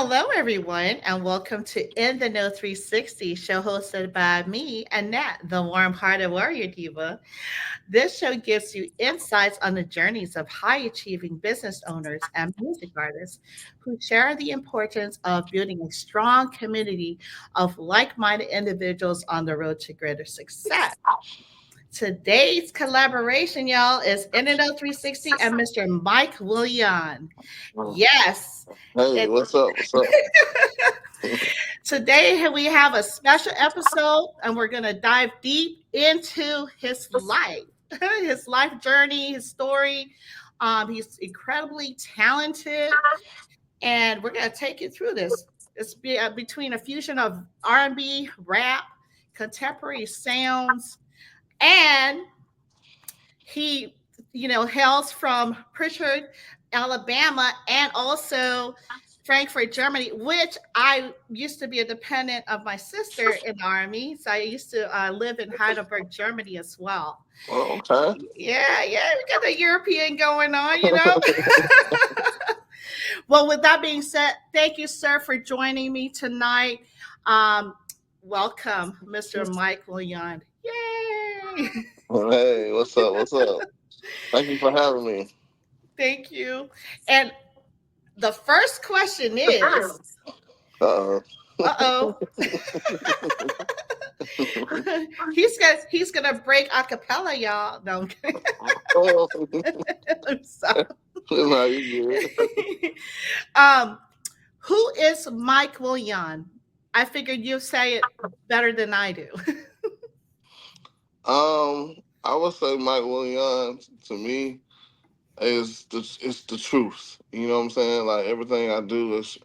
Hello, everyone, and welcome to In the Know 360, show hosted by me, Annette, the warm-hearted warrior diva. This show gives you insights on the journeys of high-achieving business owners and music artists who share the importance of building a strong community of like-minded individuals on the road to greater success. Today's collaboration, y'all, is InTHEknow 360 and Mr. Mike Willion. Yes. Hey, It, what's up? What's up? Today we have a special episode and we're going to dive deep into his life, his life journey, his story. He's incredibly talented and we're going to take you through this. Between a fusion of R&B, rap, contemporary sounds, and he, hails from Prichard, Alabama, and also Frankfurt, Germany, which I used to be a dependent of my sister in the army. So I used to live in Heidelberg, Germany as well. Oh, okay. Yeah, yeah, we got the European going on. Well, with that being said, thank you, sir, for joining me tonight. Um, Welcome, Mr. Mike Willion. Yay! Hey, what's up? What's up? Thank you for having me. Thank you. And the first question is, Uh-oh. uh-oh, he's gonna break a cappella, y'all. No, I'm kidding. Oh, I'm sorry. no, you good. um, who is Mike Willion? I figured you say it better than I do. I would say Mike Willion to me is it's the truth. You know what I'm saying? Like everything I do is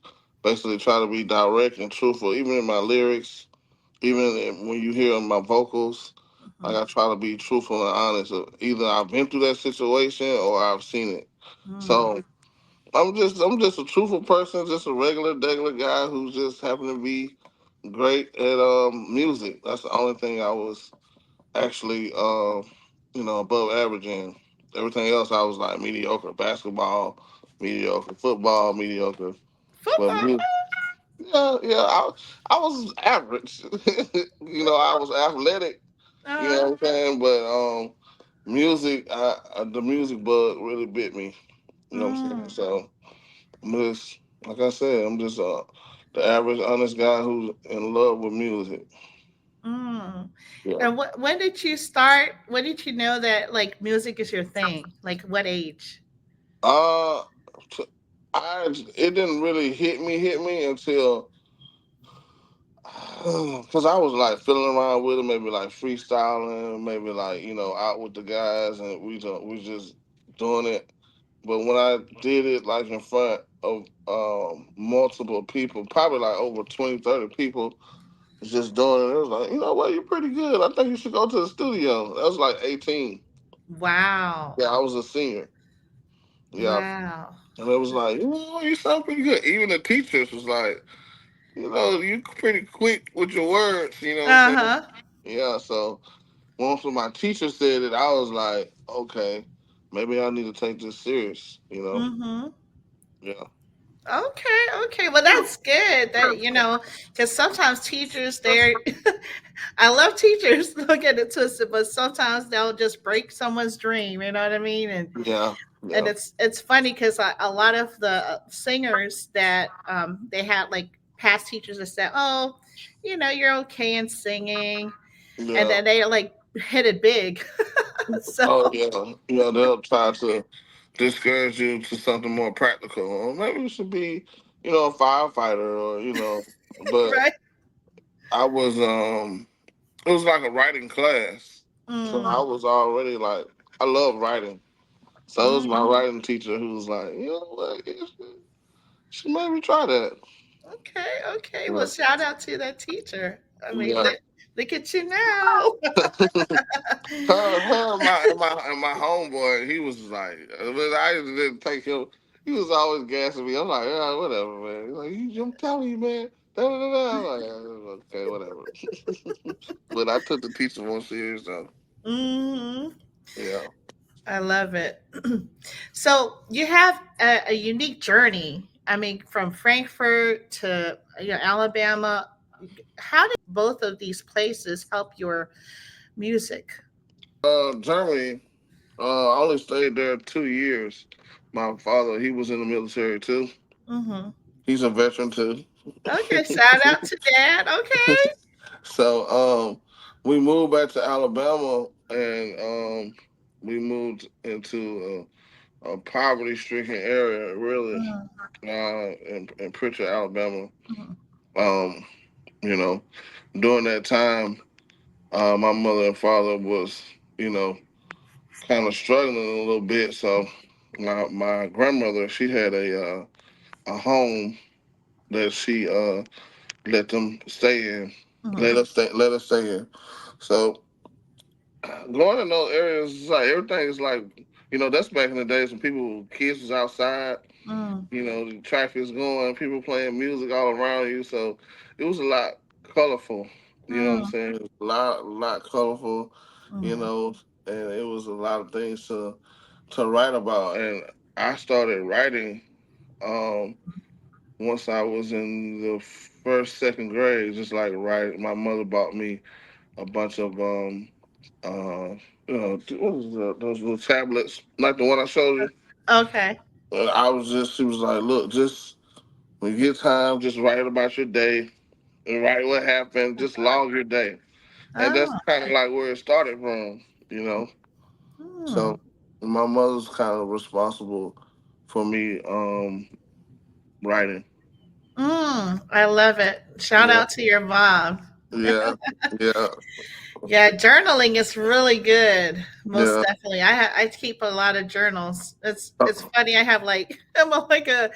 basically try to be direct and truthful, even in my lyrics, when you hear my vocals. Like Mhm. I try to be truthful and honest. Either I've been through that situation or I've seen it. Mm, So I'm just a truthful person, just a regular guy who's just happened to be great at music. That's the only thing I was actually above average in. Everything else I was like mediocre. Basketball, mediocre. Football, mediocre. But football. I was average. I was athletic. You know Uh, what I'm saying? But the music bug really bit me. You know what I'm saying? mm, So I'm just, like I said, I'm just the average, honest guy who's in love with music. mm. Yeah. And when did you start? When did you know that like music is your thing? Like what age? Uh, t- it didn't really hit me until because I was like fiddling around with it, maybe like freestyling, maybe like out with the guys, and we just doing it. But when I did it like in front of multiple people, probably like over 20, 30 people, just doing it. It was like, you know what, you're pretty good. I think you should go to the studio. That was like 18. Wow. Yeah, I was a senior. Yeah. Wow. And it was like, you sound pretty good. Even the teachers was like, you pretty quick with your words, you know what I'm saying? Uh-huh. Yeah, so once when my teacher said it, I was like, okay, maybe I need to take this serious, you know? Mm-hmm. Yeah. Okay, okay. Well, that's good that, because sometimes teachers, they're, I love teachers, don't get it twisted, but sometimes they'll just break someone's dream, you know what I mean? Yeah. And Yeah. it's funny because a lot of the singers that they had like past teachers that said, oh, you're okay in singing. And Yeah. then they like hit it big. So, Oh yeah, they'll try to discourage you to something more practical. Or maybe you should be, a firefighter, or But right. I was, it was like a writing class, so I Mm, was already like, I love writing. So it was my mm. writing teacher who was like, you know what, you should maybe try that. Okay, okay. Well, Yeah, shout out to that teacher. I mean, yeah. look at you now. And my homeboy, he was like, but I didn't take him. He was always gassing me. I'm like, yeah, whatever, man. He's like, I'm telling you, man. Da, da, da, da. I'm like, okay, whatever. But I took the teacher more serious though. Hmm. Yeah. I love it. So you have a unique journey I mean, from Frankfurt to Alabama. How did both of these places help your music? Germany. I only stayed there 2 years. My father, he was in the military too. Hmm. He's a veteran too. Okay, shout out to Dad. Okay. So we moved back to Alabama, and we moved into a poverty-stricken area, really, in Prichard, Alabama. Mhm. Um, you know, during that time, my mother and father was, you know, kind of struggling a little bit. So my grandmother, she had a home that she let them stay in, Mhm. let us stay in. So going in those areas, it's like everything is like, that's back in the days when kids was outside. Mm. The traffic is going, people playing music all around you. So it was a lot colorful. You know what I'm Mm. saying? It was a lot colorful. You Mm. know, and it was a lot of things to write about. And I started writing um, once I was in the first, second grade. Just like writing, my mother bought me a bunch of what was those little tablets, like the one I showed you. Okay. And she was like, look, just when you get time, just write about your day and write what happened, just log your day. And that's Oh. kind of like where it started from, you know. Mm. So my mother's kind of responsible for me writing. I love it. Shout Yeah, out to your mom. yeah, yeah, Yeah, journaling is really good. Most yeah. definitely. I keep a lot of journals. It's Oh, funny. I have like like a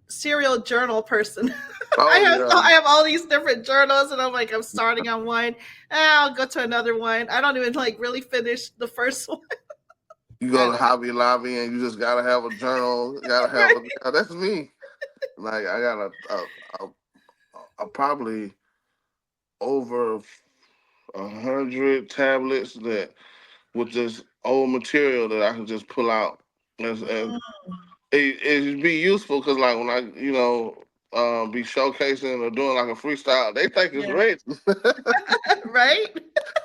serial journal person. I oh have yeah. I have all these different journals, and I'm starting on one. I'll go to another one. I don't even like really finish the first one. You go to Hobby Lobby and you just gotta have a journal. Gotta have Right. a. That's me. Like I got probably over 100 tablets that with this old material that I can just pull out. And it be useful because like when I be showcasing or doing like a freestyle, they think it's Yeah. rich, Right.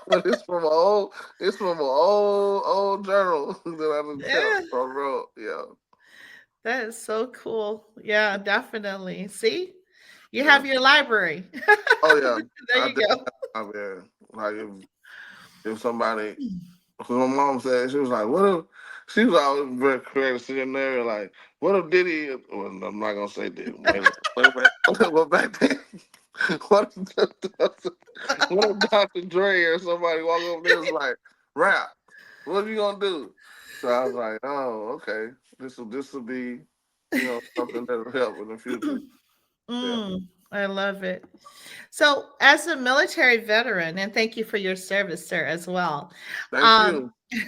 but it's from an old journal that I done Yeah. kept or wrote. Yeah, That is so cool. Yeah, definitely. See, you yeah. have your library. Oh yeah, There I you definitely go. have there. Like if somebody, because my mom said she was like, what if she was always very creative sitting there like, what if Diddy? Well, I'm not gonna say Diddy. Wait a minute. But back then, what if, what if Dr. Dre or somebody walk over there and was like, rap? What are you gonna do? So I was like, oh, okay. This will be, something that'll help in the future. Yeah. I love it. So, as a military veteran, and thank you for your service, sir, as well. Thank Um, you.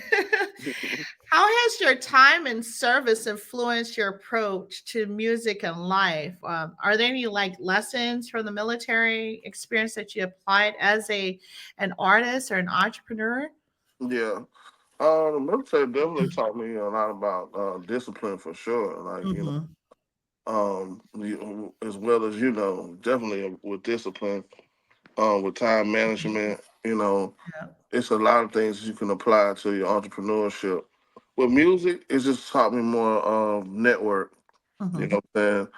how has your time in service influenced your approach to music and life? Are there any like lessons from the military experience that you applied as an artist or an entrepreneur? Yeah. The military definitely taught me a lot about discipline for sure. Like, Hmm. as well as definitely with discipline, with time management. Yeah. It's a lot of things you can apply to your entrepreneurship. With music, it just taught me more network. You Hmm. know what I'm saying?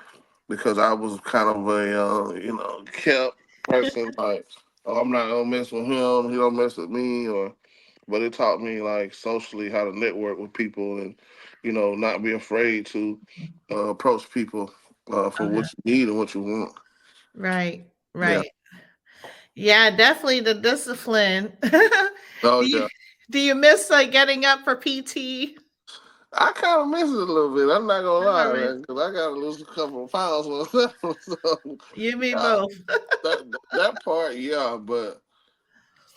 Because I was kind of a kept person. Like, oh, I'm not gonna mess with him. He don't mess with me, or but it taught me like socially how to network with people and not be afraid to approach people for what Okay. you need and what you want. Right. Yeah. Right. Yeah, definitely the discipline. Oh do you yeah. do you miss like getting up for PT? I kind of miss it a little bit. I'm not gonna I lie, mean, man, because I gotta lose a couple of pounds myself. So you me uh, both. that part, yeah. But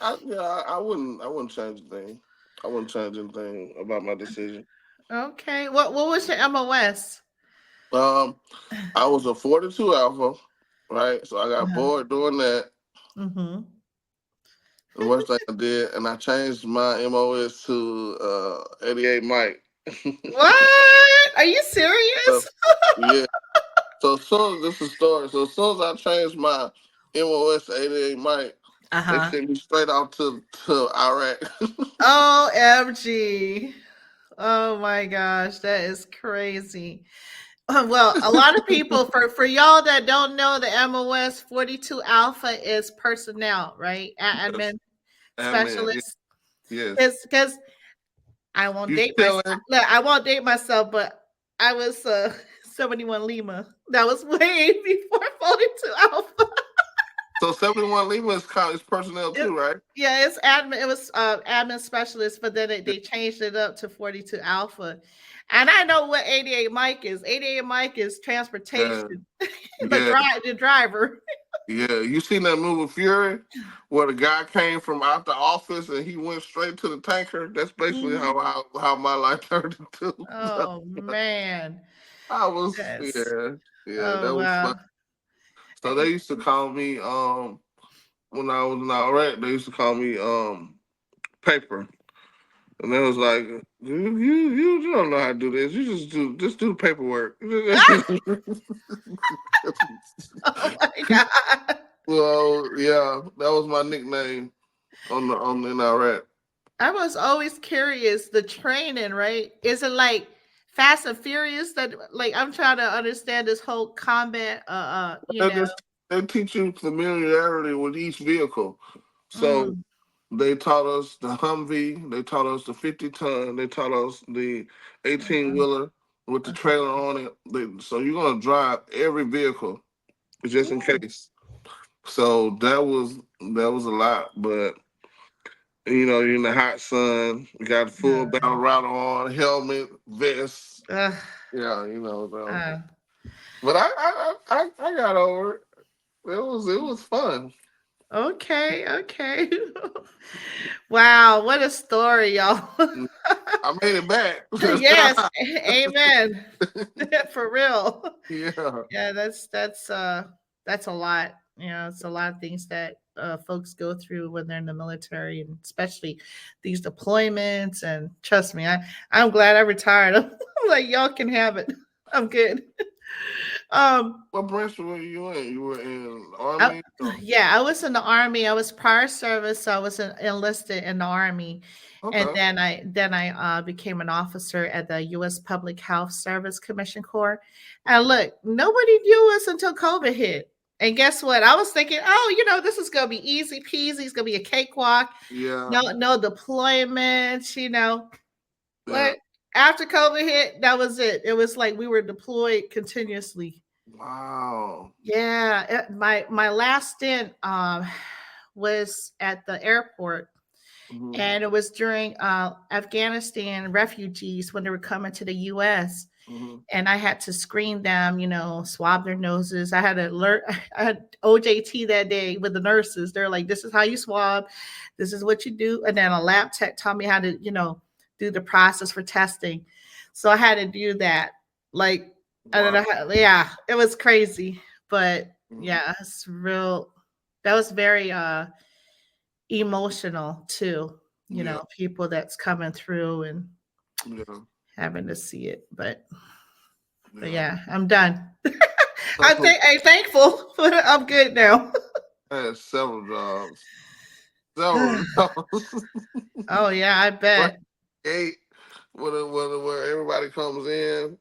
I wouldn't change a thing. I wouldn't change anything about my decision. Okay. What was your MOS? Um, I was a 42 alpha, right? So I got Uh-huh. bored doing that. Mhm. The worst thing I did, and I changed my MOS to 88 Mike. What? Are you Uh, serious? yeah, So as soon as this is a story, so as soon as I changed my MOS to 88 Mike, they Uh-huh. sent me straight out to Iraq. OMG. Oh my gosh, that is crazy. Well, a lot of people for y'all that don't know, the MOS 42 Alpha is personnel, right? Yes. Admin And man, specialist. yes. Because I won't You date myself. chilling? Look, I won't date myself, but I was 71 Lima. That was way before 42 Alpha. So 71 Lima is college personnel It, too, right? yeah, it's admin. It was admin specialist, but then they changed it up to 42 Alpha. And I know what 88 Mike is. 88 Mike is Yeah, transportation, yeah, the driver. yeah. You seen that movie Fury, where the guy came from out the office and he went straight to the tanker? That's basically Mhm. how my life turned into. Oh man, I was that's yeah, oh that was fun. wow. So they used to call me when I was in Iraq, they used to call me paper. And they was like, you don't know how to do this. You just do the paperwork. Oh my god. Well, yeah, that was my nickname on in Iraq. I was always curious. The training, right? Is it like Fast and Furious? That like I'm trying to understand this whole combat. They just they teach you familiarity with each vehicle. So Mm, they taught us the Humvee, they taught us the 50-ton, they taught us the 18 uh-huh, wheeler with the uh-huh. trailer on it. So you're gonna drive every vehicle just in Ooh, case. So that was a lot, but you're in the hot sun, you got full battle uh, route on, helmet, vest. uh, Yeah, so. uh, But I got over it. It was fun. okay, okay. Wow, what a story, y'all. I made it back. Yes, amen. For real. Yeah. Yeah, that's a lot. You know, it's a lot of things that folks go through when they're in the military, and especially these deployments. And trust me, I'm glad I retired. I'm like y'all can have it. I'm good. Um, What branch were you in? You were in I, Army? Or? yeah, I was in the army. I was prior service, so I was enlisted in the army, and Okay. then I became an officer at the U.S. Public Health Service Commission Corps. And look, nobody knew us until COVID hit. And guess what? I was thinking, oh, this is gonna be easy peasy. It's gonna be a cakewalk. Yeah. No deployments. Yeah. What after COVID hit, that was it. It was like we were deployed continuously. Wow. Yeah, my last stint was at the airport, Hmm. and it was during Afghanistan refugees when they were coming to the U.S. Hmm. And I had to screen them, swab their noses. I had alert. I had OJT that day with the nurses. They're like, "This is how you swab. This is what you do." And then a lab tech taught me how to, do the process for testing. So I had to do that. Like, I don't Wow. know how. Yeah, it was crazy, but Mhm. yeah, it's real. That was very emotional too. Yeah. People that's coming through and Yeah. having to see it. But Yeah. yeah, I'm done. So I'm thankful, but I'm good now. I had several jobs. Several jobs. Oh yeah, I Right. bet. Gate where everybody comes in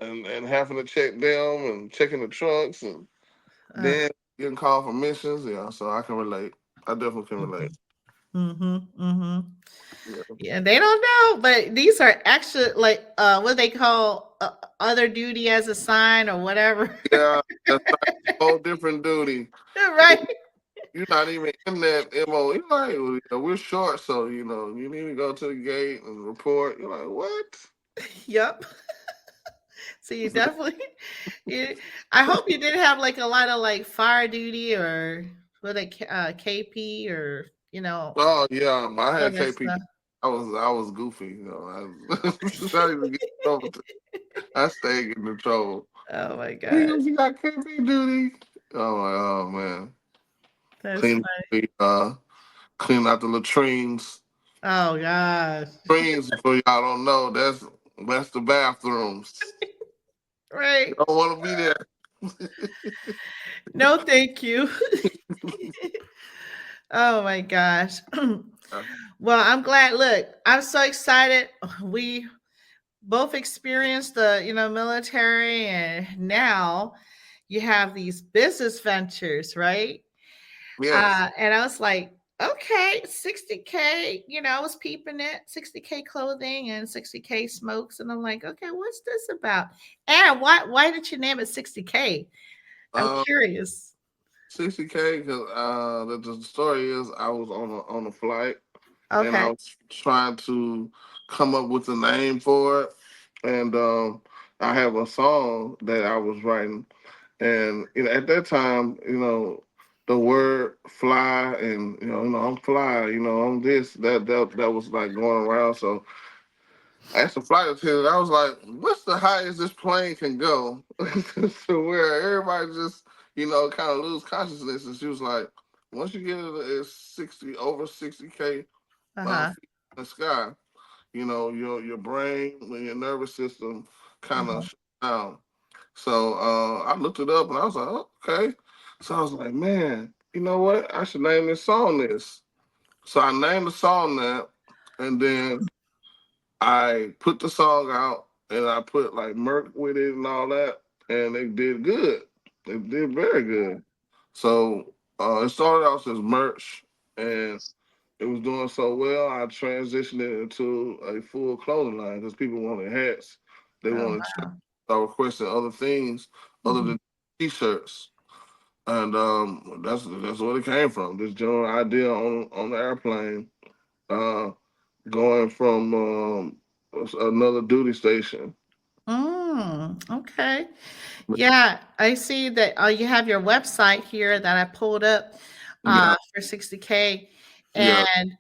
and having to check them and checking the trucks and Uh, then getting called for missions. Yeah, so I can relate. I definitely can relate. mm-hmm, mm-hmm. Yeah. Yeah, they don't know, but these are extra, like what they call other duty as a sign or whatever. Yeah, that's right. Whole different duty. Right? You're not even in that MO. You're like, well, we're short, so you need to go to the gate and report. You're like, what? Yep. So you definitely. You, I hope you didn't have like a lot of like fire duty or what they KP or Oh yeah, I all had that KP. stuff. I was goofy. I not even get in trouble. I stayed getting in trouble. Oh my god, You got KP duty. Oh man, that's clean funny. the clean out the latrines. Oh god. Latrines, for y'all don't know, that's the bathrooms. Right. You don't want to be there. No, thank you. Oh my gosh. Well, I'm glad. Look, I'm so excited. We both experienced the, military, and now you have these business ventures, right? Yes. And I was like, okay, 60K, I was peeping it, 60K clothing and 60K smokes. And I'm like, okay, what's this about? And why did you name it 60K? I'm Um, curious. 60K because the story is I was on a flight and I Okay. was trying to come up with a name for it, and I have a song that I was writing, and at that time, the word fly and I'm fly, I'm this that was like going around. So I asked the flight attendant, I was like, what's the highest this plane can go to where everybody just, kind of lose consciousness? And she was like, once you get it at 60, over 60K Uh-huh. feet in the sky, your brain and your nervous system kind Uh-huh. of shut down. So I looked it up and I was like, oh, okay. So I was like, man, you know what? I should name this song this. So I named the song that, and then I put the song out and I put like Merc with it and all that, and they did good. They did very good. So it started out as merch, and it was doing so well. I transitioned it into a full clothing line because people wanted hats. They Oh wanted to wow. start requesting other things other Mhm. than t-shirts, and that's where it came from. This general idea on the airplane. Uh, Going from another duty station. Okay. Yeah, I see that you have your website here that I pulled up Yeah, for 60K, yeah. and it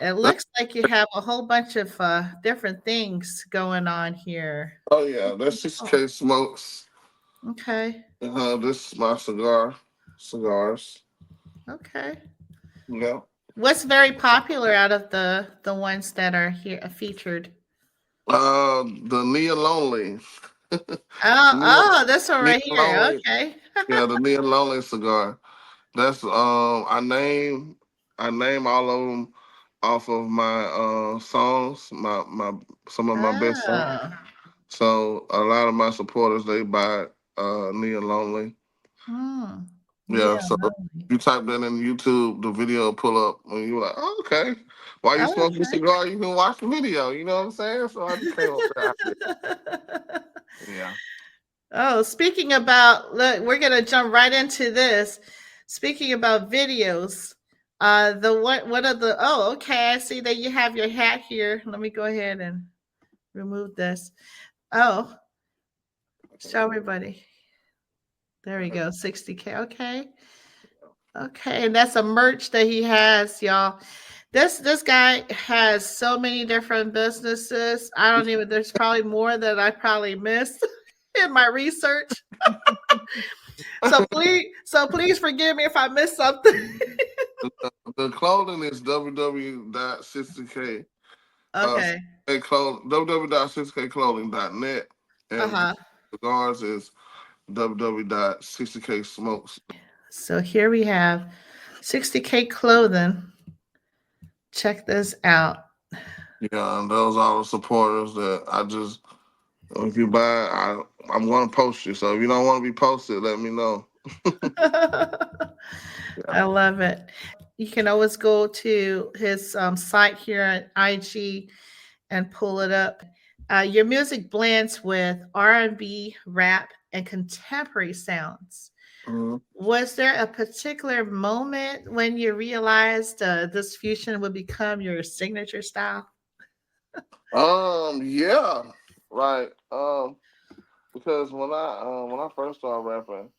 That, looks like you have a whole bunch of different things going on here. oh yeah, that's six Oh, K smokes. okay. This is my cigars. Okay. Yeah. What's very popular out of the ones that are here featured? The Nia Lonely. Oh, Nia, oh, this one Nia right here. Lonely. Okay. Yeah, the Nia Lonely cigar. That's I name all of them off of my songs, my some of my best songs. Oh. So a lot of my supporters they buy Nia Lonely. Hmm. Yeah, Yeah, so lovely. you type that in YouTube, the video will pull up, and you're like, oh, okay. While you Oh, smoking a cigar, you can watch the video. You know what I'm saying? So I just came up with that idea. okay. Yeah. Oh, speaking about, look, we're gonna jump right into this. Speaking about videos, the what are the? Oh, okay. I see that you have your hat here. Let me go ahead and remove this. Oh, show everybody. There we go. 60K. Okay. Okay, and that's a merch that he has, y'all. This guy has so many different businesses. I don't even. There's probably more that I probably missed in my research. So please forgive me if I missed something. The clothing is www.60k. Okay. www.60kclothing.net, Uh and huh. cigars is www.60ksmokes. So here we have 60K clothing. Check this out. Yeah, and those are the supporters that I just. If you buy, I'm going to post you. So if you don't want to be posted, let me know. Yeah. I love it. You can always go to his site here at IG and pull it up. Your music blends with R&B, rap, and contemporary sounds. Mhm. Was there a particular moment when you realized this fusion would become your signature style? Yeah, right. Because when I first started rapping,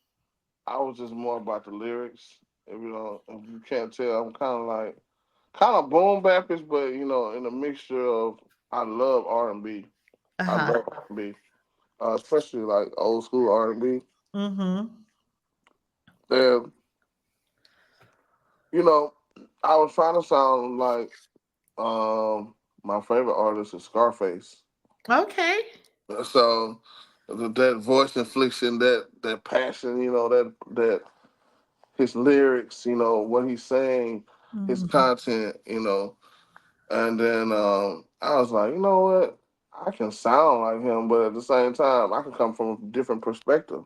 I was just more about the lyrics. If you can't tell, I'm kind of boom bapish, but in a mixture of I love R&B. Uh I huh. love R&B, especially like old school R&B. Mm-hmm. And you know, I was trying to sound like my favorite artist is Scarface. Okay. So that voice inflection, that passion, that his lyrics, what he's saying, his Mm, content, and then I was like, you know what, I can sound like him, but at the same time, I can come from a different perspective,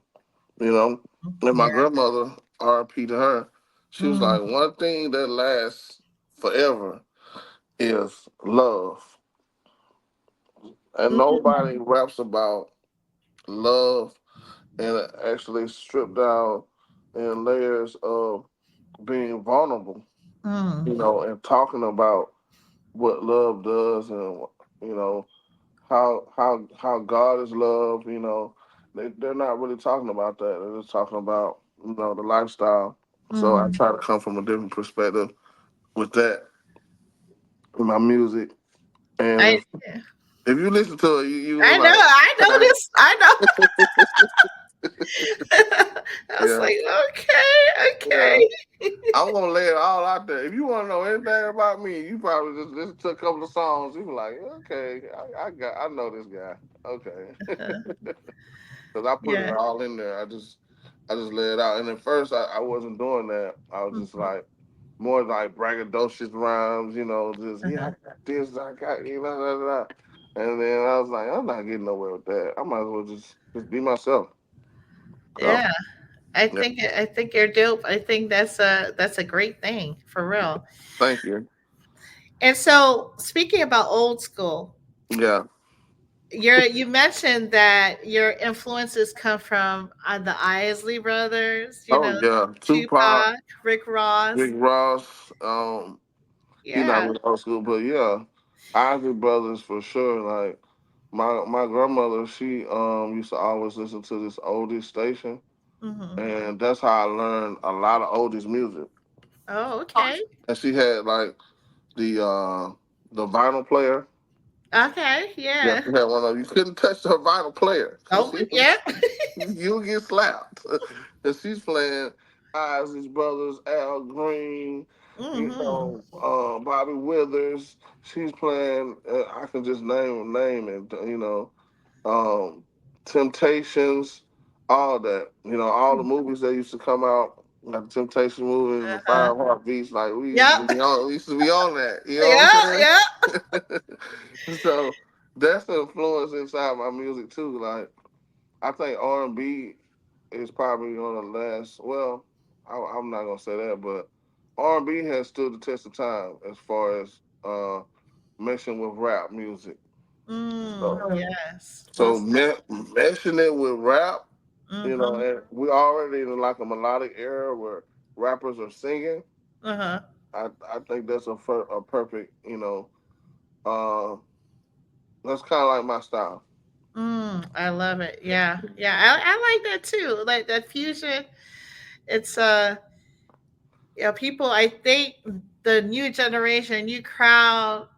you know. And yeah. my grandmother, R.P. to her, she was Mm, like, one thing that lasts forever is love, and mm, nobody raps about love and actually stripped down in layers of being vulnerable, mm, and talking about what love does, and you know how God is love. They're not really talking about that. They're just talking about the lifestyle. So I mm. try to come from a different perspective with that in my music. And I if you listen to it, you was I know, like, I know okay, this. I know. I was yeah, like, okay, yeah. okay. I'm gonna lay it all out there. If you want to know anything about me, you probably just listen to a couple of songs. You be like, okay, I know this guy. Okay, because I put it Yeah. all in there. I just lay it out. And at first, I wasn't doing that. I was just Mhm. like more like braggadocious rhymes. Just yeah, Uh-huh. I got this, I got blah, blah, blah. And then I was like, I'm not getting nowhere with that. I might as well just be myself. So Yeah. I yeah, think I think you're dope. I think that's a great thing for real. thank you. And so, speaking about old school, Yeah. you mentioned that your influences come from the Isley brothers, Oh yeah, Tupac. Tupac, Rick Ross. Rick Ross, he not Yeah. really old school, but yeah, Isley Brothers for sure. Like my grandmother, she used to always listen to this oldies station, Hmm. and that's how I learned a lot of oldies music. Oh, okay. And she had like the vinyl player. Okay. Yeah, Yeah. she had one of you couldn't touch her vinyl player because Oh, yeah. you'll get slapped. And she's playing Isley Brothers, Al Green, Hmm. Bobby Withers. She's playing. I can just name it. Um, Temptations, all that. All the movies that used to come out, like the Temptation movies, the Uh-huh. Five Heartbeats. Like we used to Yep. be on. We used to be on that. You know Yeah. Yeah. what I'm saying? So that's the influence inside my music too. Like I think R&B is probably on the last. Well, I'm not gonna say that, but R&B has stood the test of time as far as mixing with rap music. Mm, So, yes. so Most. mixing it with rap, Mm-hmm. and we already in like a melodic era where rappers are singing. Uh-huh. I think that's a perfect, uh, that's kind of like my style. I love it. Yeah. Yeah. I like that too. Like that fusion. It's yeah, people, I think the new generation, new crowd,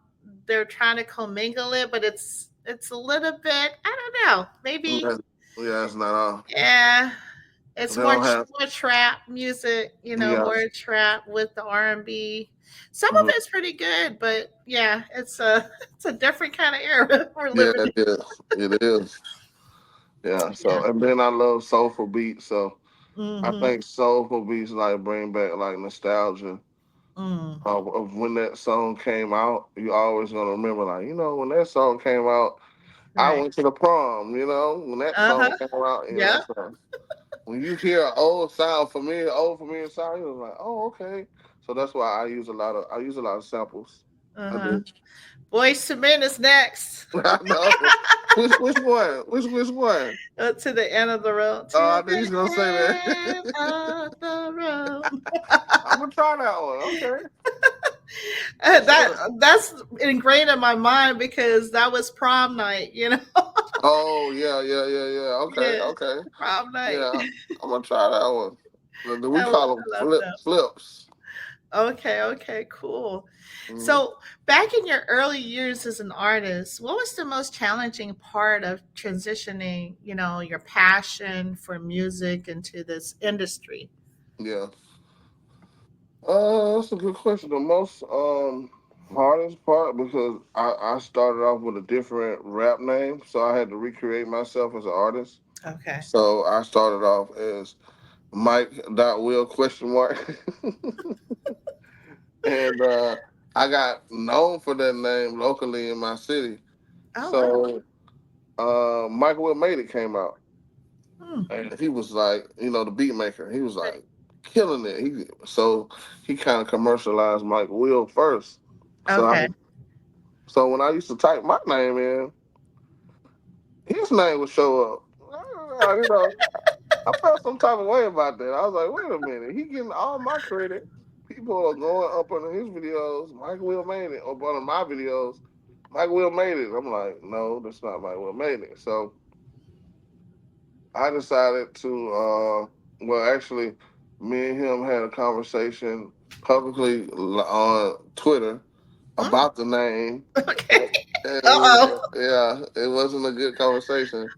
they're trying to commingle it, but it's a little bit, I don't know, maybe, Yeah, yeah, it's not all. yeah, They it's don't have. more trap music, Yeah. more trap with the R&B. Some of Mhm. it's pretty good, but yeah, it's a it's a different kind of era we're Yeah, living it is. It is. Yeah. in. Yeah. So, and then I love soulful beats. So I Mm-hmm. think soulful beats like bring back like nostalgia Mm. of when that song came out. You always gonna remember, like, when that song came out, I Right. went to the prom. When that song Uh-huh. came out, Yeah. So when you hear an old familiar sound, you're like, oh, okay. So that's why I use a lot of samples. I Uh-huh. do. Boys to Men is next. I know. Which one? Which one? To the end of the road. Oh, I To knew you was gonna say the end that. of the road. I'm gonna try that one. Okay. That's ingrained in my mind because that was prom night. Oh yeah, yeah, yeah, yeah. Okay, Yeah, okay. prom night. Yeah, I'm gonna try that one. We I call them love them. flips. Okay, okay, cool. Hmm. So, back in your early years as an artist, what was the most challenging part of transitioning, your passion for music into this industry? Yeah. That's a good question. The most Hardest part because I started off with a different rap name, so I had to recreate myself as an artist. Okay. So I started off as Mike. Will question mark, and I got known for that name locally in my city. Oh wow. So Mike Will Made It came out, Hmm. and he was like, the beat maker. He was like killing it. He kind of commercialized Mike Will first. So Okay. when I used to type my name in, his name would show up. You know, I felt some type of way about that. I was like, wait a minute, he getting all my credit. People are going up under his videos. Mike Will Made It. Up under my videos, Mike Will Made It. I'm like, no, that's not Mike Will Made It. So I decided to, actually, me and him had a conversation publicly on Twitter Hmm. about the name. Okay. And Uh-oh. yeah, it wasn't a good conversation.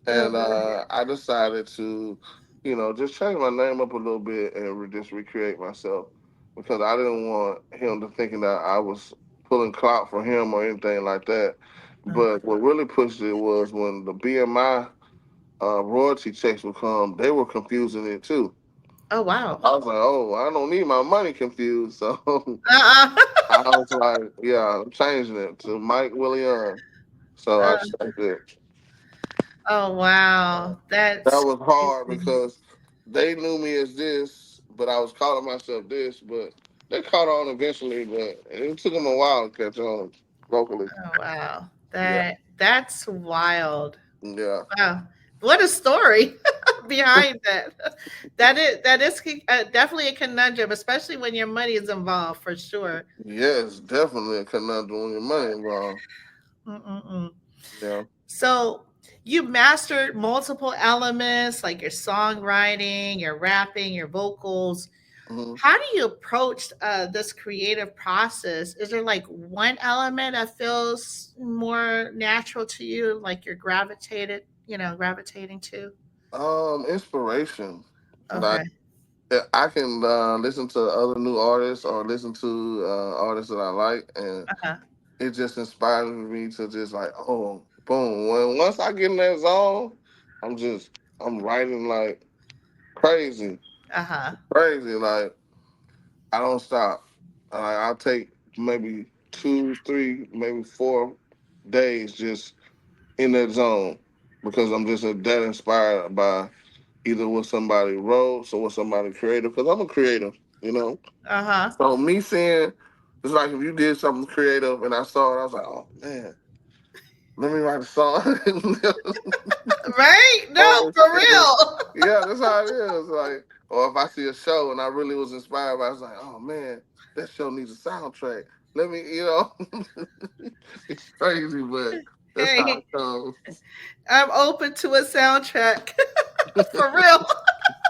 Oh And boy. I decided to, just change my name up a little bit and just recreate myself because I didn't want him to thinking that I was pulling clout for him or anything like that. But what really pushed it was when the BMI royalty checks would come, they were confusing it too. Oh wow. I was like, oh, I don't need my money confused. So Uh-uh. I was like, yeah, I'm changing it to Mike Willion. So I Uh, changed it. oh wow. That That's was hard crazy. because they knew me as this, but I was calling myself this. But they caught on eventually, but it took them a while to catch on locally. Oh wow. Yeah, That's wild. yeah, Wow. What a story behind that. That is definitely a conundrum, especially when your money is involved for sure. yes, definitely a conundrum when your money involved. Mm-mm-mm. Yeah. So you mastered multiple elements like your songwriting, your rapping, your vocals. hmm How do you approach this creative process? Is there like one element that feels more natural to you, like you're gravitating to? Inspiration. Like Okay. I can listen to other new artists or listen to artists that I like, and Uh-huh. it just inspires me to just like, oh, boom. Once I get in that zone, I'm writing like crazy, Uh-huh. crazy. Like I don't stop. I'll take maybe 2, 3, maybe 4 days just in that zone because I'm just that inspired by either what somebody wrote or what somebody created. Because I'm a creative. Uh-huh. So me seeing it's like if you did something creative and I saw it, I was like, oh man, let me write a song. Right? No, Oh for shit. real. Yeah, that's how it is. Like, or if I see a show and I really was inspired by it, I was like, oh man, that show needs a soundtrack. Let me. It's crazy, but that's how Hey, it goes. I'm open to a soundtrack. For real.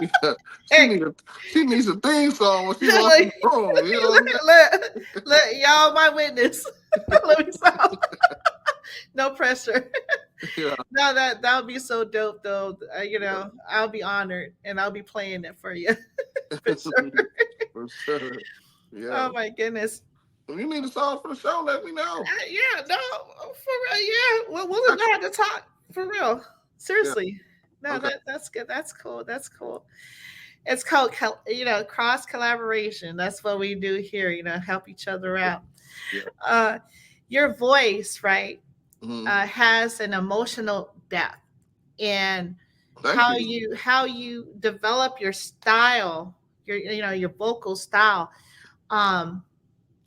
Yeah. She Hey, need a she needs a theme song when she walks in like, the room. You know what let y'all my witness. Let me stop. No pressure. I'm saying? No, that would be so dope though. I'll be honored and I'll be playing it for you for sure. Yeah. For sure. Yeah. Oh my goodness. If you need a song for the show, let me know. Yeah, no, for real. Yeah, well, we'll I, have to talk for real. yeah. Seriously. No, Okay. that's good. That's cool. That's cool. It's called cross collaboration. That's what we do here. Help each other out. Yeah. Uh, your voice, right, hmm has an emotional depth, and Thank you. how you develop your style, your vocal style. Um,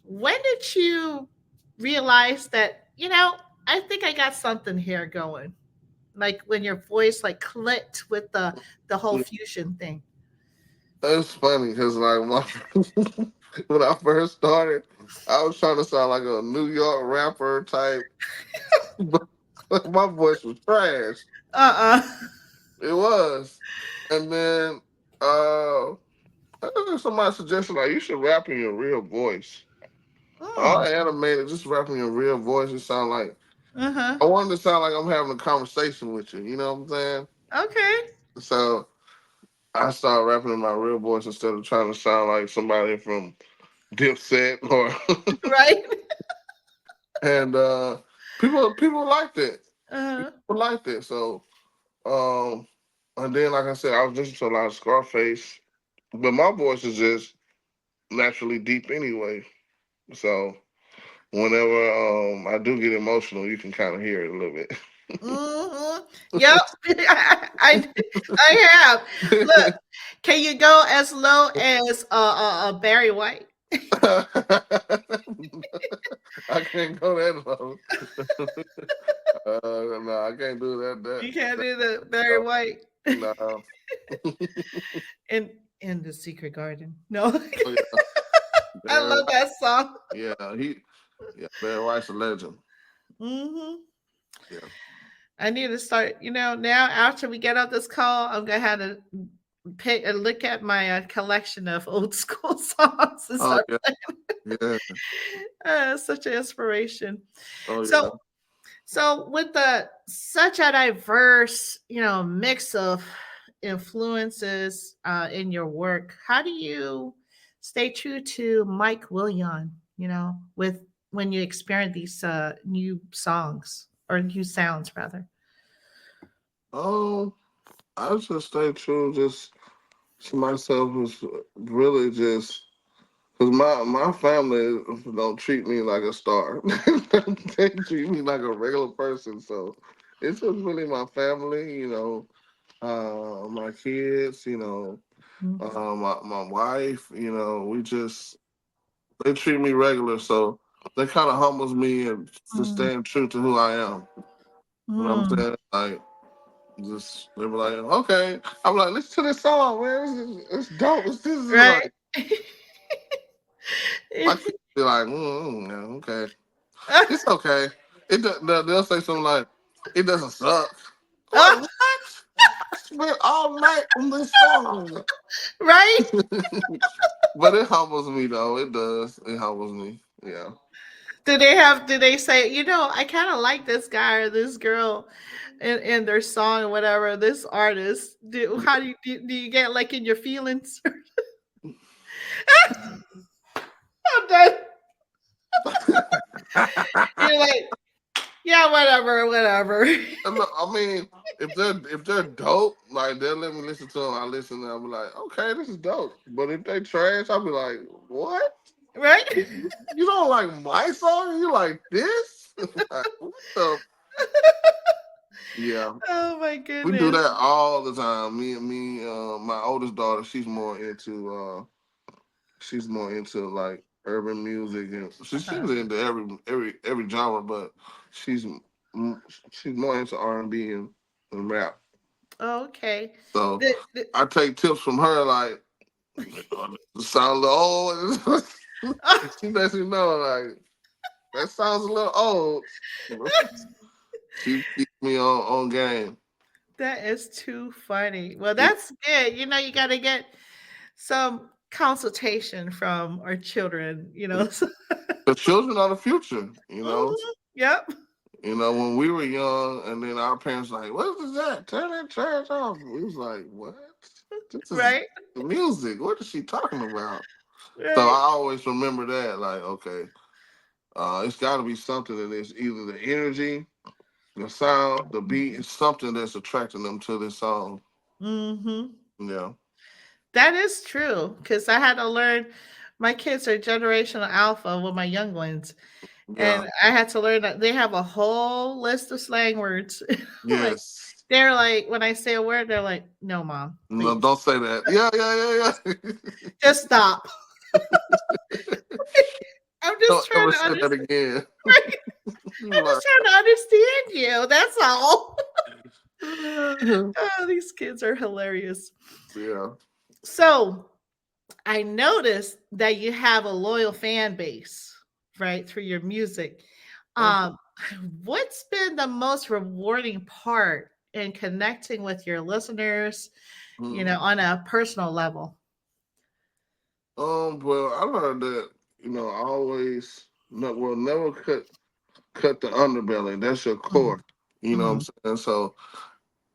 when did you realize that I think I got something here going? Like when your voice like clicked with the whole fusion thing. It's funny because like when I first started, I was trying to sound like a New York rapper type, but my voice was trash. Uh It was, and then uh, I think somebody suggested like you should rap in your real voice. All uh. animated, just rap in your real voice. It sound like Uh-huh. I wanted to sound like I'm having a conversation with you. You know what I'm saying? Okay. So I started rapping in my real voice instead of trying to sound like somebody from Dipset or Right? and people liked it. Uh-huh. People liked it. So um, and then like I said, I was listening to a lot of Scarface, but my voice is just naturally deep anyway. So whenever I do get emotional, you can kind of hear it a little bit. Mm-hmm. Yep. I have. Look, can you go as low as Barry White? I can't go that low. No, I can't do that. You can't do the Barry No, White no. in the Secret Garden. No, Oh yeah, I Barry love that song. Yeah, Barry White's a legend. Hmm. Yeah. I need to start. Now after we get off this call, I'm gonna have to pick and look at my collection of old school songs and Oh start. yeah, yeah. Such an inspiration. Oh yeah. So, with the such a diverse, mix of influences in your work, how do you stay true to Mike Willion? With when you experience these new songs or new sounds, rather. Um, I just stay true just to myself. Was really just because my family don't treat me like a star. They treat me like a regular person. So it's just really my family. My kids. My wife. We just they treat me regular. So that kind of humbles me and to Mm, staying true to who I am. You know what I'm mm, saying? Like, just they were like, okay. I'm like, listen to this song, man. It's dope. This is right. like my kids be like, yeah, okay, it's okay. They'll say something like, it doesn't suck. I'm like, Oh, what? I spent all night on this song. right. But it humbles me though. It does. It humbles me. Yeah. Do they say, I kind of like this guy or this girl in their song or whatever, this artist? How do you get like in your feelings? I'm done. You're like, yeah, whatever, whatever. I mean, if they're dope, like they'll let me listen to them. I listen and I'll be like, okay, this is dope. But if they trash, I'll be like, what? Right? You don't like my song? You like this? Like, what the? Yeah, Oh my we do goodness. that all the time. My oldest daughter, she's more into like urban music, and she's Uh-huh. into every genre, but she's she's more into R&B and rap. Oh, okay. So The- I take tips from her, like sound a little old. She lets me know like that sounds a little old. She keeps me on game. that is too funny. Well, Yeah. that's good. You got to get some consultation from our children. The children are the future. Mhm. Yep. When we were young, and then our parents like, "What is that? Turn that trash off." We was like, "What? This is Right. the music. What is she talking about?" So Right. I always remember that. Like, okay, it's got to be something in this. Either the energy, the sound, the beat is something that's attracting them to this song. Hmm. Yeah, That is true because I had to learn. My kids are generational alpha with my young ones, yeah, and I had to learn that they have a whole list of slang words. Like yes. they're like, when I say a word, they're like, "No, mom, No, please, don't say that. Yeah, yeah, yeah, just stop." yeah. I'm just Don't trying ever to say that understand. again. I'm Like, just trying to understand you. That's all. Oh, these kids are hilarious. yeah. So I noticed that you have a loyal fan base, right, through your music. Okay. Um, what's been the most rewarding part in connecting with your listeners, Mhm. on a personal level? Well, I learned that always never cut the underbelly. That's your Mhm, core. You know mhm. what I'm saying? So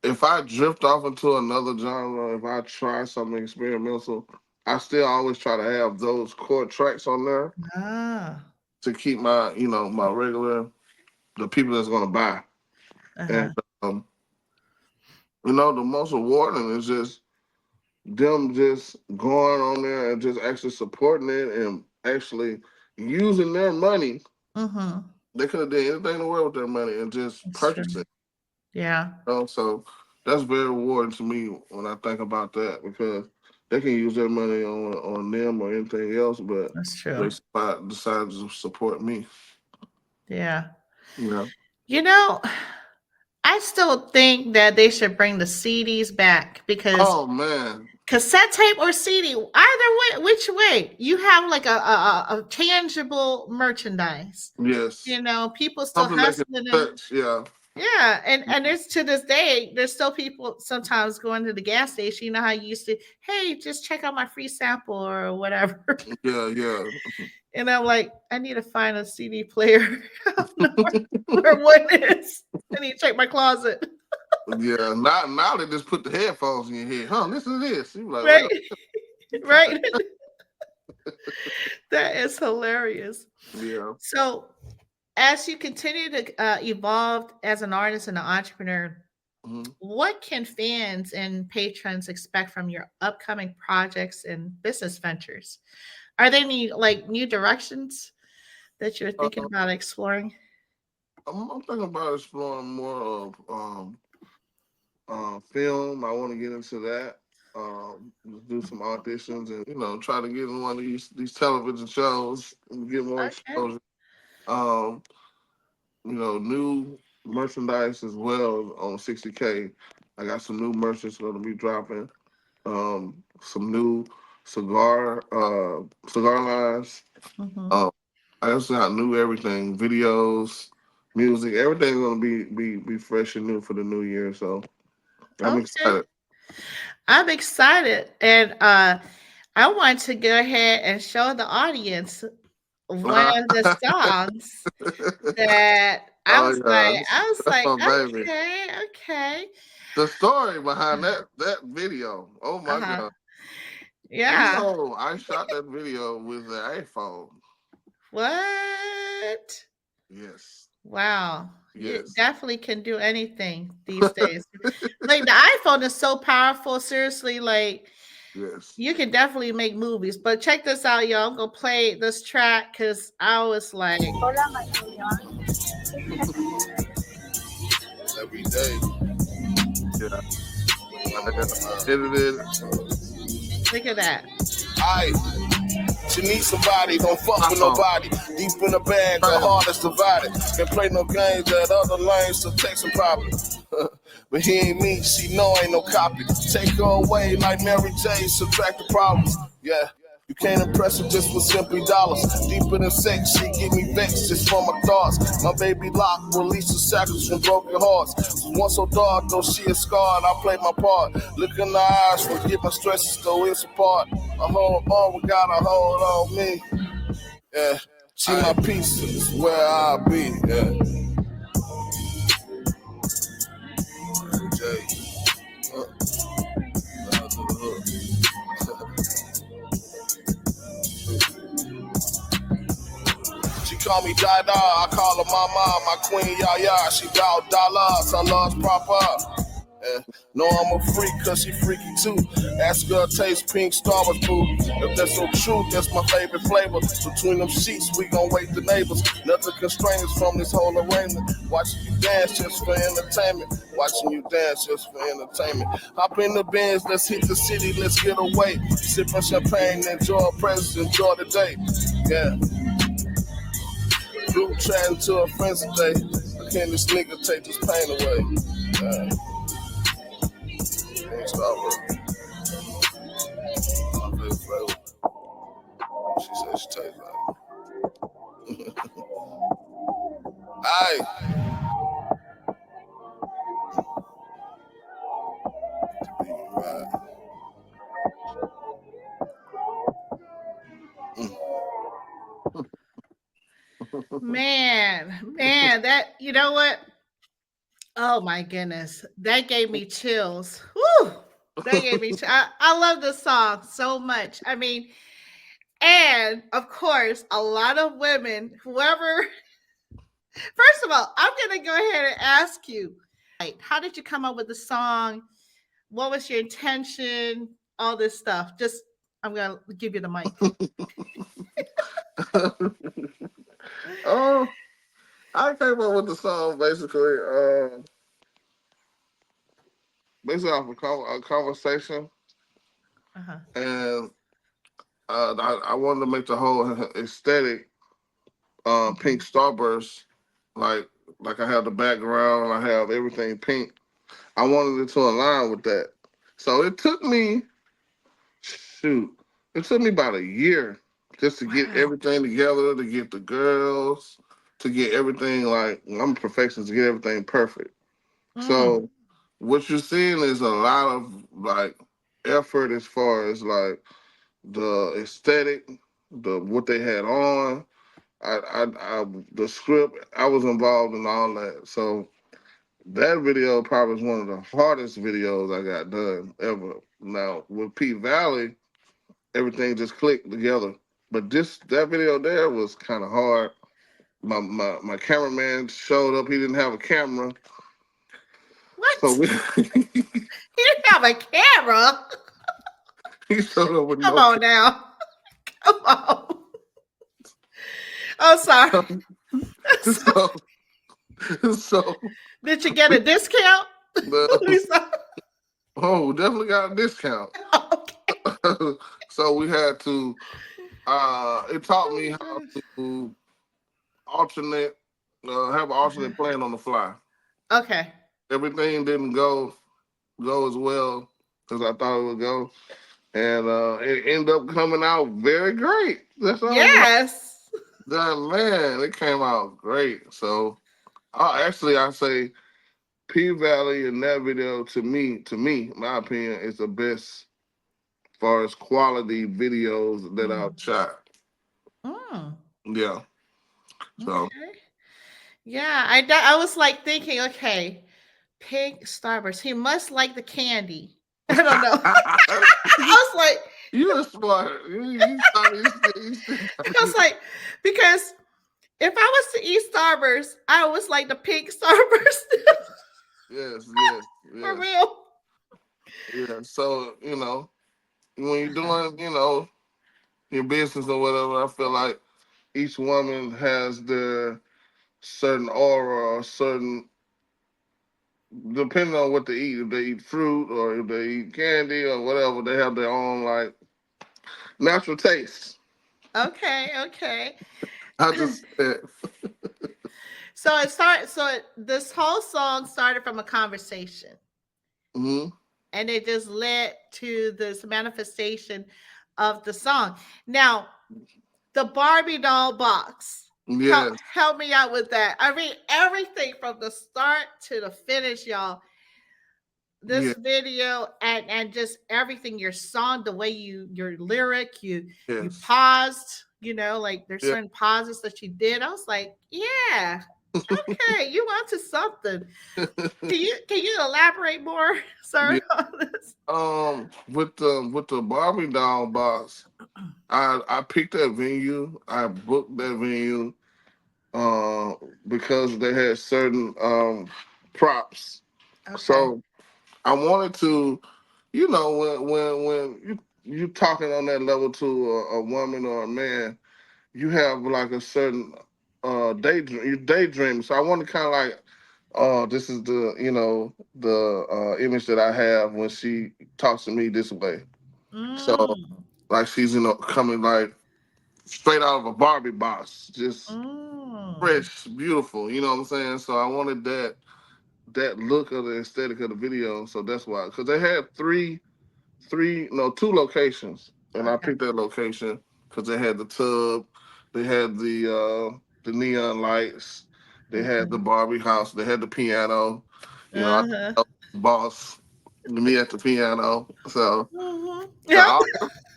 if I drift off into another genre, if I try something experimental, I still always try to have those core tracks on there Ah, to keep my, my regular, the people that's gonna buy. Uh-huh. And the most rewarding is just them just going on there and just actually supporting it and actually using their money. Mm-hmm. They could have done anything in the world with their money and just That's true. purchase it. Yeah. So that's very rewarding to me when I think about that, because they can use their money on them or anything else, but That's they true. decide to support me. Yeah. Yeah. You know, I still think that they should bring the CDs back because Oh man. cassette tape or CD, either way, which way, you have like a tangible merchandise. Yes. People still Something they can hustling and touch. Yeah. yeah, and there's to this day, there's still people sometimes going to the gas station. You know how you used to, hey, just check out my free sample or whatever. Yeah. Yeah. And I'm like, I need to find a CD player. I don't know where one is. I need to check my closet. Yeah. Now they just put the headphones in your head. Huh? Listen to this. You like, Right, wait right. That is hilarious. Yeah. So, as you continue to evolve as an artist and an entrepreneur, Mm-hmm. what can fans and patrons expect from your upcoming projects and business ventures? Are there any like new directions that you're thinking about exploring? I'm thinking about exploring more of film. I want to get into that. Do some auditions and try to get in one of these television shows and get more Okay. exposure. Um, new merchandise as well on 60K. I got some new merch that's going to be dropping. Some new cigar lines. Mm-hmm. Um, I also got new everything, videos, music. Everything's gonna be fresh and new for the new year. So I'm Okay. excited. I'm excited. And I want to go ahead and show the audience one of the songs that Oh yeah, I was that's like, my baby. okay, okay. The story behind that video. Oh my Uh-huh. god. Yeah. I shot that video with the iPhone. What? Yes. Wow. You Yes. definitely can do anything these days. Like the iPhone is so powerful. Seriously, like Yes. you can definitely make movies. But check this out, y'all. I'm gonna play this track because I was like, Hola, Mike Willion. Every day. Yeah. I got edited. look at that. She needs somebody, don't fuck with nobody. Deep in the bag, her heart is divided. Can't play no games that other lanes, so take some probably. But he ain't me, she know ain't no copy. Take her away like Mary J, subtract the problems. Yeah. You can't impress her just for simply dollars. Deeper than sex, she get me vexed just from my thoughts. My baby lock, release the shackles from broken hearts. Once so dark, though she is scarred, I play my part. Look in the eyes, forget my stresses, though it's apart. I hold on, got a hold on me. Yeah, she my piece, is where I'll be. Yeah. She call me Dada, I call her Mama, my queen Yaya. She got dollars, her love's proper. Yeah. No, I'm a freak, cause she freaky too. Ask her taste pink Star Wars boo. If that's so true, that's my favorite flavor. Between them sheets, we gon' wake the neighbors. Nothing constrains us from this whole arrangement. Watching you dance just for entertainment. Watching you dance just for entertainment. Hop in the Benz, let's hit the city, let's get away. Sipping champagne, enjoy a present, enjoy the day. Yeah. Group chatting to a friends today. Can this nigga take this pain away? Can't stop her. My favorite flavor. She said she tastes like. Aye. Right. Man, that you know what? Oh my goodness, that gave me chills. Woo! That gave me. I love this song so much. I mean, And of course, a lot of women, whoever, first of all, I'm going to go ahead and ask you, like, how did you come up with the song? What was your intention? All this stuff. Just, I'm going to give you the mic. Oh, I came up with the song basically off a conversation, Uh-huh. and I wanted to make the whole aesthetic pink starburst, like like I have the background, I have everything pink. I wanted it to align with that. So it took me, shoot, it took me about a year just to get Wow. everything together, to get the girls, to get everything like I'm a perfectionist, to get everything perfect. Mm. So what you're seeing is a lot of like effort as far as like the aesthetic, the what they had on. The script. I was involved in all that. So that video probably is one of the hardest videos I got done ever. Now with P Valley, everything just clicked together. But that video there was kind of hard. My cameraman showed up. He didn't have a camera, so What? we, You have a camera? he showed up with Come no on now. Come on. Oh, sorry. camera. So, so Did you get a discount? the, definitely got a discount. Okay. So we had to. It taught me Oh, how gosh. to alternate, have an alternate plan on the fly. Okay. Everything didn't go as well as I thought it would go, and it ended up coming out very great. That's all. Yes. That man, it came out great. So, I say P Valley in that video to me, my opinion, is the best as far as quality videos that I've Mm. shot. Mm. Yeah. So Okay. Yeah, I was like thinking, okay, pink Starburst. He must like the candy. I don't know. I was like, you are smart. You thought I was like, because if I was to eat Starburst, I always like the pink Starburst. yes, For yes, real. yeah. So when you're doing your business or whatever, I feel like each woman has their certain aura or certain depending on what they eat. If they eat fruit or if they eat candy or whatever, they have their own like natural taste. Okay, okay. I just said, So it started. This whole song started from a conversation, mm-hmm. and it just led to this manifestation of the song. Now, the Barbie doll box. Help Yes, help me out with that. I mean, everything from the start to the finish, y'all. This yeah, video and just everything, your song, the way your lyric, you yes, paused, like there's yeah. certain pauses that you did. I was like, yeah, okay, you onto something. Can you elaborate more, Yeah. sir, on this? With the Barbie doll box, I picked that venue. I booked that venue uh because they had certain props. Okay. So I wanted to, when you talking on that level to a woman or a man, you have like a certain daydream. You daydream. So I want to kind of like, oh, this is the image that I have when she talks to me this way. So Mm, like she's coming like straight out of a Barbie box, just mm. fresh, beautiful. You know what I'm saying? So I wanted that look of the aesthetic of the video. So that's why, because they had two locations, and I Okay. picked that location because they had the tub, they had the neon lights, they had the Mhm. Barbie house, they had the piano. I Uh-huh. boss me at the piano. So Mhm. the, Yep. all,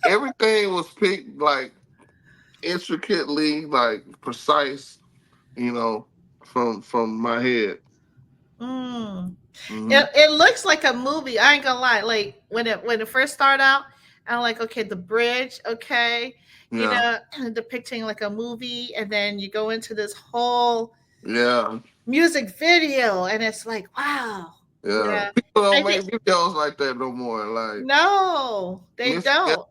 everything was picked like intricately, like precise. You know, from my head. Mm. Hmm. It looks like a movie. I ain't gonna lie. Like when it first started out, I'm like, okay, the bridge, okay, Yeah. depicting like a movie, and then you go into this whole Yeah. music video, and it's like, wow, Yeah. yeah. People I don't think make videos like that no more. Like no, they Miss don't.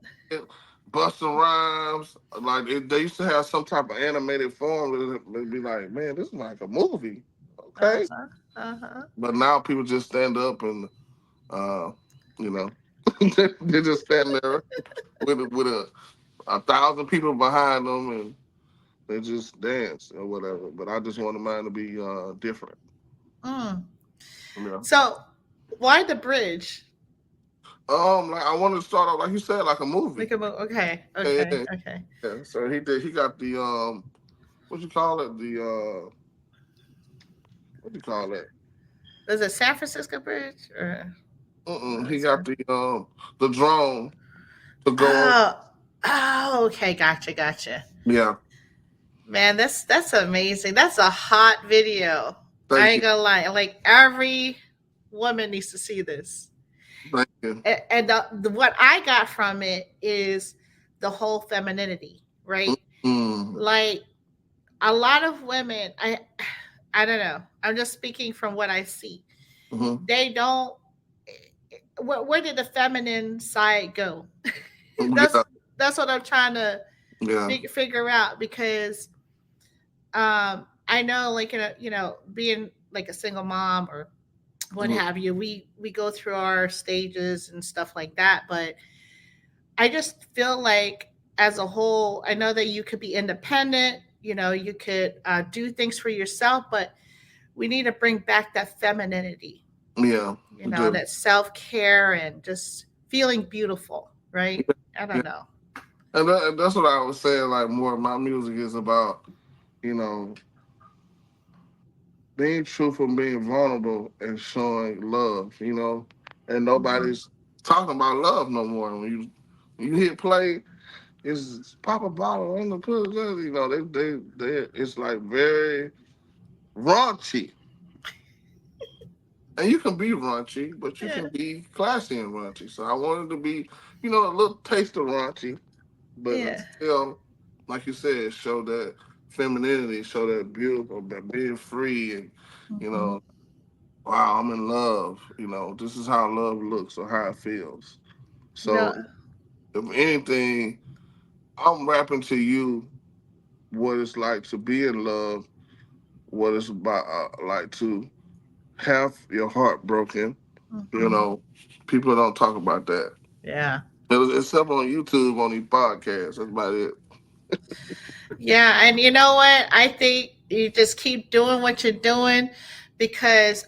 Busta Rhymes, like they used to have some type of animated form. It'd be like, man, this is like a movie. Uh Okay. huh. Uh huh. But now people just stand up and, uh, you know, they just stand there with a thousand people behind them and they just dance or whatever. But I just wanted mine to be different. Mm. Yeah. So, why the bridge? Like I wanted to start off like you said, like a movie. Like a okay, Yeah, okay, yeah, okay. yeah. So he got the what you call it? What do you call it? Is it San Francisco Bridge or? He got the drone to go on. Oh, oh, okay, gotcha. Yeah. Man, that's amazing. That's a hot video. I Thank ain't you. gonna lie. Like every woman needs to see this. Thank you. And what I got from it is the whole femininity, right? Mm-hmm. Like a lot of women, I don't know. I'm just speaking from what I see. Mm-hmm. They don't. Where did the feminine side go? Yeah. That's what I'm trying to Yeah. figure out because I know like being like a single mom or what Mm-hmm. have you, we go through our stages and stuff like that, but I just feel like as a whole, I know that you could be independent, you could do things for yourself, but we need to bring back that femininity, Yeah. We do. that self-care and just feeling beautiful, right? I Yeah. don't know. And that's what I was saying. Like more of my music is about, you know, being truthful, being vulnerable, and showing love. And Mhm. nobody's talking about love no more. When you hit play, it's pop a bottle on the pussy. They it's like very raunchy. And you can be raunchy, but you Yeah. can be classy and raunchy. So I wanted to be, a little taste of raunchy, but Yeah. it's still, like you said, show that femininity, show that beautiful, that being free, and you Mhm. know, wow, I'm in love. This is how love looks or how it feels. No. So if anything, I'm rapping to you what it's like to be in love, what it's about like to have your heart broken. You Mhm. know, people don't talk about that. Yeah. Except on YouTube on these podcasts. That's about it. Yeah, and you know what? I think you just keep doing what you're doing because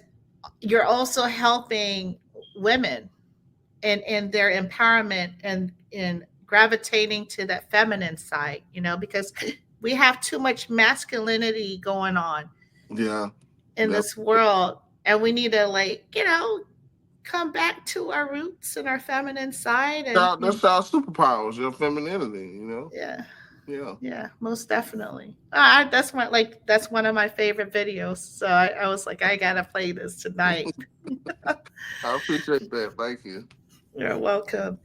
you're also helping women in their empowerment and in gravitating to that feminine side, because we have too much masculinity going on Yeah. in Yep. this world and we need to like, come back to our roots and our feminine side and That's our superpowers, your femininity. yeah. Yeah. Yeah, most definitely. That's one of my favorite videos. So I was like, I gotta play this tonight. I appreciate that. Thank you. You're welcome.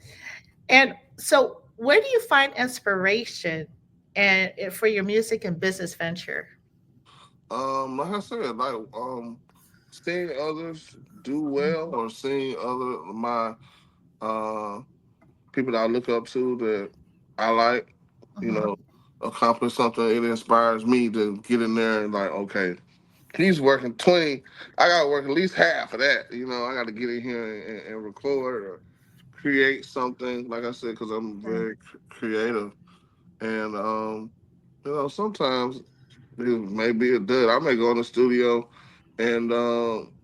And so, where do you find inspiration and for your music and business venture? Like I said, like seeing others do well or seeing other my uh people that I look up to that I like, you Mhm. know, accomplish something, it inspires me to get in there and like, okay, he's working 20. I got to work at least half of that. I got to get in here and record or create something, like I said, because I'm Yeah. very creative. And, sometimes it may be a dud. I may go in the studio and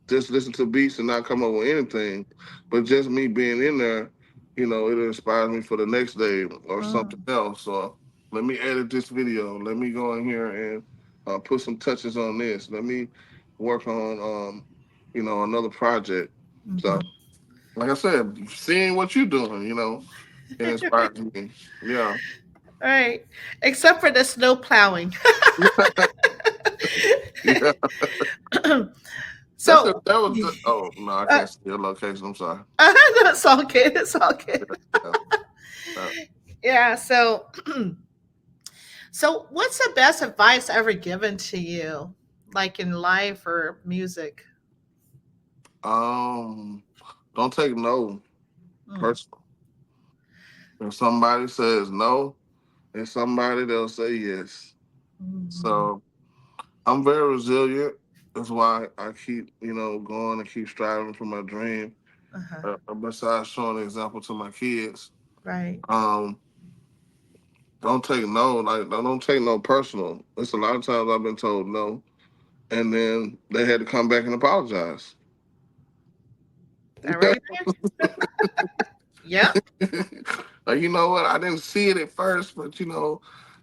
just listen to beats and not come up with anything. But just me being in there, it inspires me for the next day or something Mm. else. So let me edit this video. Let me go in here and put some touches on this. Let me work on, another project. So, Mhm. like I said, seeing what you're doing, it inspires me. Yeah. All right. Except for the snow plowing. Yeah. That's it. So, That was the. Oh no, I uh, can't see your location. I'm sorry. it's all good. It's all good. Yeah. Uh, Yeah. So, so what's the best advice ever given to you, like in life or music? um, don't take no Mm, personal. If somebody says no, and somebody they'll say yes. mhm, So I'm very resilient. That's why I keep, going and keep striving for my dream. uh-huh. Besides showing an example to my kids, Right. um, don't take no, like don't take no personal. It's a lot of times I've been told no, and then they had to come back and apologize. That right there. Yep. Like, you know what? I didn't see it at first, but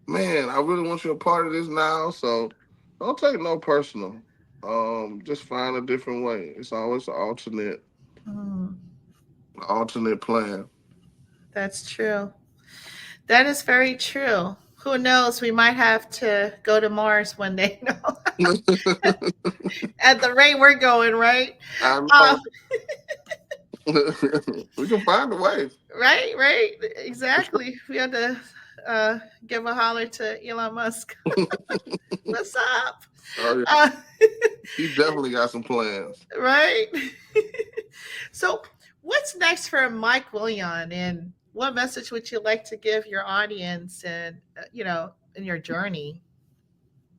man, I really want you a part of this now. So don't take no personal. Just find a different way. It's always an Mm, alternate plan. that's true. That is very true. Who knows? We might have to go to Mars one day. No, at the rate we're going, right? I Um, know. We can find a way. right, right, exactly. We had to give a holler to Elon Musk. What's up? Oh yeah, Uh, he definitely got some plans. right. So, what's next for Mike Willion, and what message would you like to give your audience, and in your journey?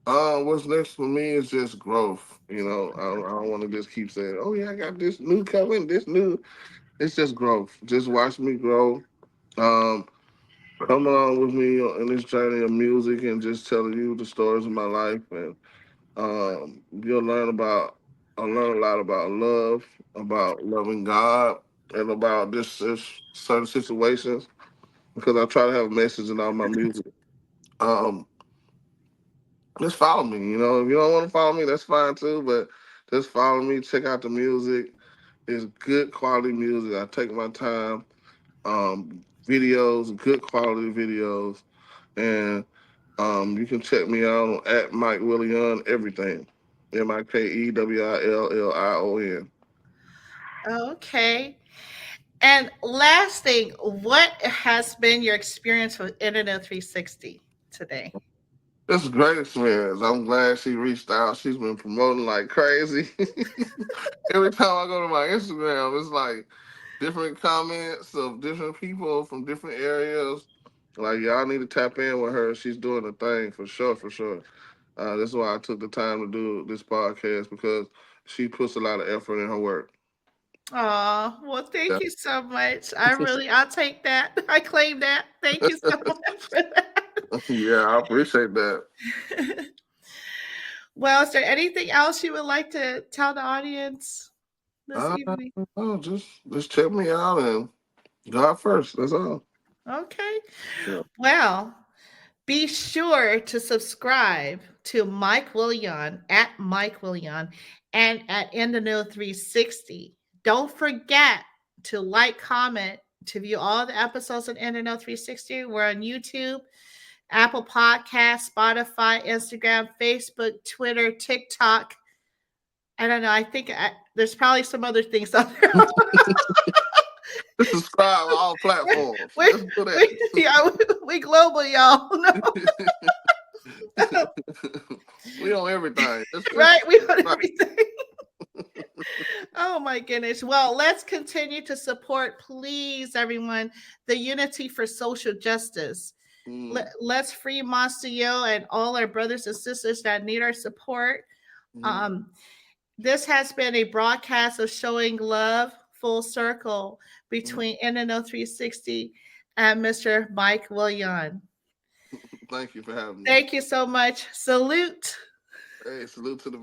What's next for me is just growth. I don't want to just keep saying, "Oh yeah, I got this new coming, this new." It's just growth. Just watch me grow. Um, Come along with me in this journey of music and just telling you the stories of my life, and you'll I'll learn a lot about love, about loving God, and about this certain situations because I try to have a message in all my music. Um, just follow me. If you don't want to follow me, that's fine too. But just follow me. Check out the music. It's good quality music. I take my time. Videos, good quality videos, and you can check me out at Mike Willion everything. MikeWillion. Okay. And last thing, what has been your experience with Internet 360 today? It's a great experience. I'm glad she reached out. She's been promoting like crazy. Every time I go to my Instagram, it's like different comments of different people from different areas. Like y'all need to tap in with her. She's doing a thing for sure, for sure. That's why I took the time to do this podcast because she puts a lot of effort in her work. Oh, well, thank Yeah, you so much. I'll take that. I claim that. Thank you so much for yeah, I appreciate that. that. Well, is there anything else you would like to tell the audience this Uh, evening? no, just check me out and God first. That's all. Okay. Yeah. Well, be sure to subscribe to Mike Willion at Mike Willion and at InTHEknow360. Don't forget to like, comment, to view all the episodes of InTHEknow360. We're on YouTube, Apple Podcasts, Spotify, Instagram, Facebook, Twitter, TikTok. I don't know. I think there's probably some other things on there. Just subscribe to all platforms. we, Let's do yeah, we global, y'all. No, that. We on everything. Just right? We on subscribe. everything. Oh my goodness. Well, let's continue to support, please, everyone, the Unity for Social Justice. Mm, Let's free Monster Yo and all our brothers and sisters that need our support. mm. Um, this has been a broadcast of showing love full circle between NNO360 and Mr. Mike Willion. Thank you for having me. Thank you so much. Salute. Hey, salute to the